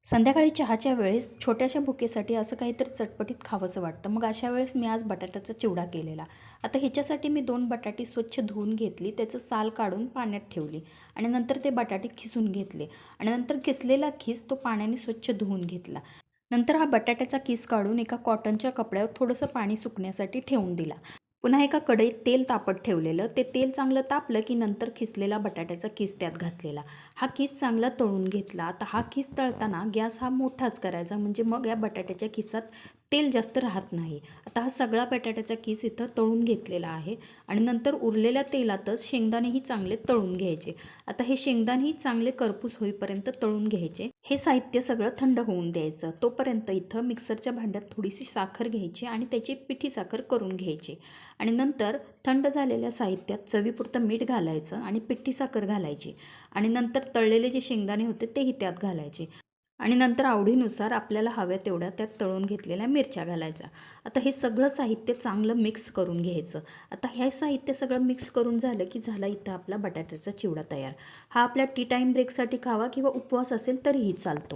संध्याकाळी चहाच्या वेळेस छोट्याशा भुकेसाठी असं काहीतरी चटपटीत खावंसं वाटतं. मग अशा वेळेस मी आज बटाट्याचा चिवडा केलेला. आता ह्याच्यासाठी मी 2 बटाटी स्वच्छ धुवून घेतली, त्याचं साल काढून पाण्यात ठेवली आणि नंतर ते बटाटे खिसून घेतले आणि नंतर खिसलेला खीस तो पाण्याने स्वच्छ धुवून घेतला. नंतर हा बटाट्याचा किस काढून एका कॉटनच्या कपड्यावर थोडंसं पाणी सुकण्यासाठी ठेवून दिला. पुन्हा एका कढईत तेल तापत ठेवलेलं. ते तेल चांगलं तापलं की नंतर खिसलेला बटाट्याचा किस त्यात घातलेला. हा किस चांगला तळून घेतला. आता हा किस तळताना गॅस हा मोठाच करायचा, म्हणजे मग या बटाट्याच्या किसात तेल जास्त राहत नाही. आता हा सगळा बटाट्याचा किस इथं तळून घेतलेला आहे आणि नंतर उरलेल्या तेलातच शेंगदाणेही चांगले तळून घ्यायचे. आता हे शेंगदाणेही चांगले करपूस होईपर्यंत तळून घ्यायचे. हे साहित्य सगळं थंड होऊन द्यायचं. तोपर्यंत इथं मिक्सरच्या भांड्यात थोडीशी साखर घ्यायची आणि त्याची पिठी साखर करून घ्यायची आणि नंतर थंड झालेल्या साहित्यात चवीपुरतं मीठ घालायचं आणि पिठी साखर घालायची आणि नंतर तळलेले जे शेंगदाणे होते तेही त्यात घालायचे आणि नंतर आवडीनुसार आपल्याला हव्या तेवढ्या त्यात तळून घेतलेल्या मिरच्या घालायच्या. आता हे सगळं साहित्य चांगलं मिक्स करून घ्यायचं. आता हे साहित्य सगळं मिक्स करून झालं की झाला इथं आपला बटाट्याचा चिवडा तयार. हा आपल्या टी टाईम ब्रेकसाठी खावा किंवा उपवास असेल तरीही चालतो.